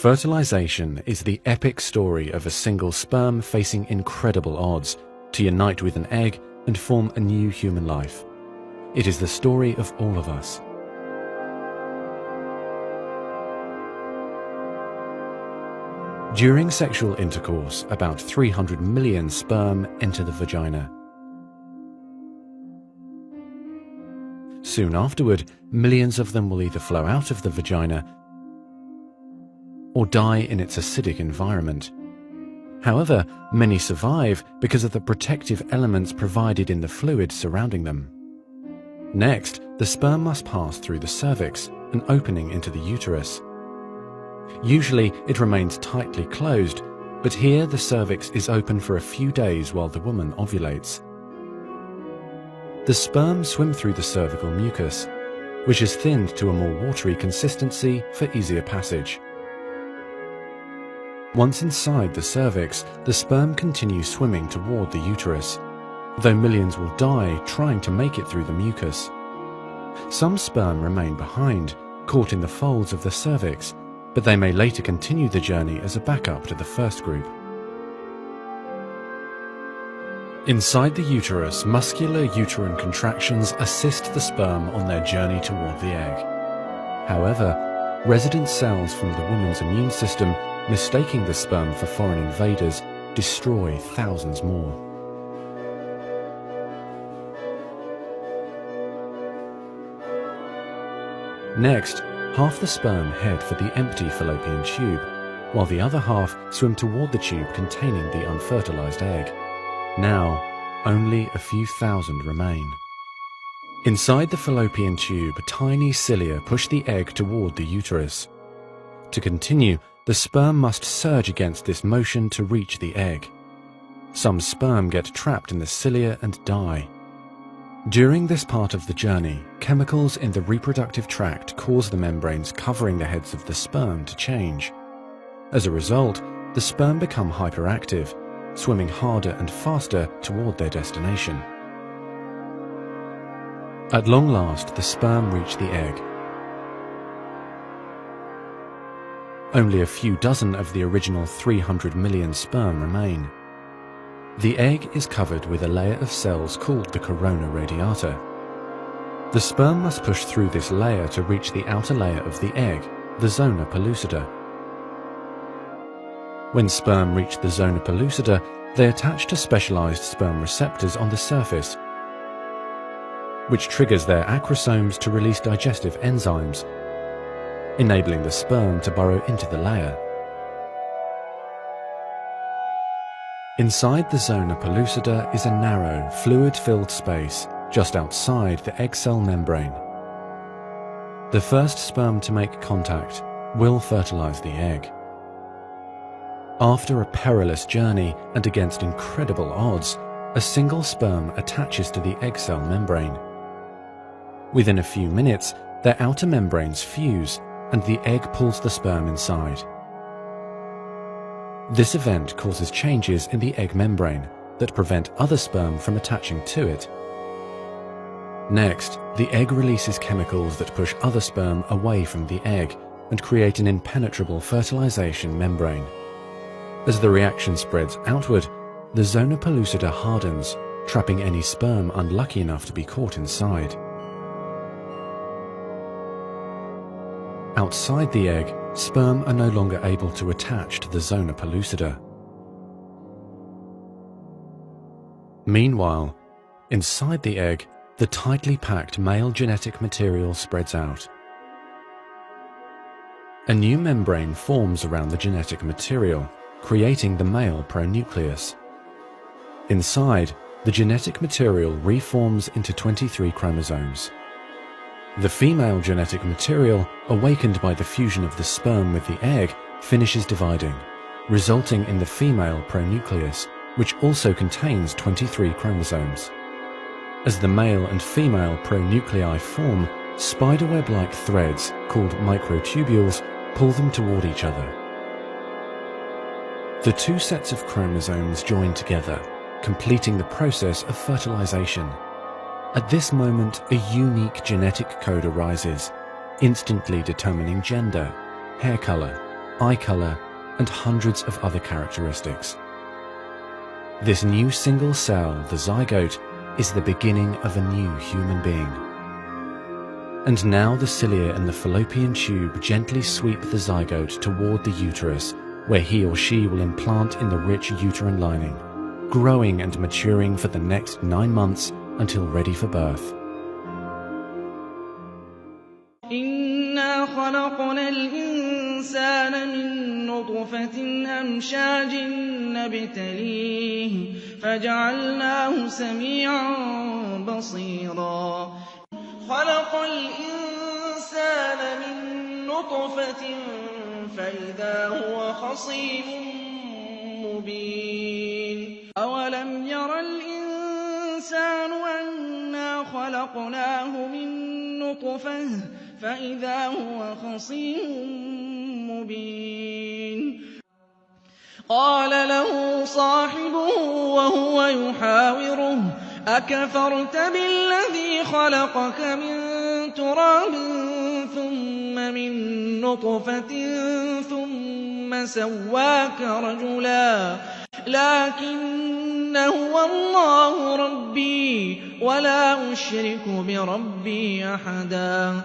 Fertilization is the epic story of a single sperm facing incredible odds to unite with an egg and form a new human life. It is the story of all of us. During sexual intercourse, about 300 million sperm enter the vagina. Soon afterward, millions of them will either flow out of the vagina or die in its acidic environment. However, many survive because of the protective elements provided in the fluid surrounding them. Next, the sperm must pass through the cervix, an opening into the uterus. Usually, it remains tightly closed, but here the cervix is open for a few days while the woman ovulates. The sperm swim through the cervical mucus, which is thinned to a more watery consistency for easier passage. Once inside the cervix, the sperm continues swimming toward the uterus, though millions will die trying to make it through the mucus. Some sperm remain behind, caught in the folds of the cervix, but they may later continue the journey as a backup to the first group. Inside the uterus, muscular uterine contractions assist the sperm on their journey toward the egg. However, resident cells from the woman's immune system, mistaking the sperm for foreign invaders, destroy thousands more. Next, half the sperm head for the empty fallopian tube, while the other half swim toward the tube containing the unfertilized egg. Now, only a few thousand remain. Inside the fallopian tube, tiny cilia push the egg toward the uterus. To continue, the sperm must surge against this motion to reach the egg. Some sperm get trapped in the cilia and die. During this part of the journey, chemicals in the reproductive tract cause the membranes covering the heads of the sperm to change. As a result, the sperm become hyperactive, swimming harder and faster toward their destination. At long last, the sperm reach the egg. Only a few dozen of the original 300 million sperm remain. The egg is covered with a layer of cells called the corona radiata. The sperm must push through this layer to reach the outer layer of the egg, the zona pellucida. When sperm reach the zona pellucida, they attach to specialized sperm receptors on the surface, which triggers their acrosomes to release digestive enzymes, enabling the sperm to burrow into the layer. Inside the zona pellucida is a narrow, fluid-filled space just outside the egg cell membrane. The first sperm to make contact will fertilize the egg. After a perilous journey and against incredible odds, a single sperm attaches to the egg cell membrane. Within a few minutes, their outer membranes fuse and the egg pulls the sperm inside. This event causes changes in the egg membrane that prevent other sperm from attaching to it. Next, the egg releases chemicals that push other sperm away from the egg and create an impenetrable fertilization membrane. As the reaction spreads outward, the zona pellucida hardens, trapping any sperm unlucky enough to be caught inside. Outside the egg, sperm are no longer able to attach to the zona pellucida. Meanwhile, inside the egg, the tightly packed male genetic material spreads out. A new membrane forms around the genetic material, creating the male pronucleus. Inside, the genetic material reforms into 23 chromosomes. The female genetic material, awakened by the fusion of the sperm with the egg, finishes dividing, resulting in the female pronucleus, which also contains 23 chromosomes. As the male and female pronuclei form, spiderweb-like threads, called microtubules, pull them toward each other. The two sets of chromosomes join together, completing the process of fertilization. At this moment, a unique genetic code arises, instantly determining gender, hair color, eye color, and hundreds of other characteristics. This new single cell, the zygote, is the beginning of a new human being. And now the cilia in the fallopian tube gently sweep the zygote toward the uterus, where he or she will implant in the rich uterine lining, growing and maturing for the next 9 months until ready for birth. إِنَّا خَلَقْنَا الْإِنسَانَ مِن نُّطْفَةٍ أَمْشَاجٍ نَّبْتَلِيهِ فَجَعَلْنَاهُ سَمِيعًا بَصِيرًا خَلَقَ الْإِنسَانَ مِن نُّطْفَةٍ فَإِذَا هُوَ خَصِيمٌ مُّبِينٌ أَوَلَمْ يَرَ الْإِنسَانُ أَنَّا خَلَقْنَاهُ مِن نُّطْفَةٍ فَإِذَا هُوَ خَصِيمٌ مُّبِينٌ قَالَ له صاحبه وهو يحاوره أكفرت بالذي خلقك من تراب ثم من نطفة ثم سواك رجلا لكن هو الله ربي ولا أشرك بربي أحدا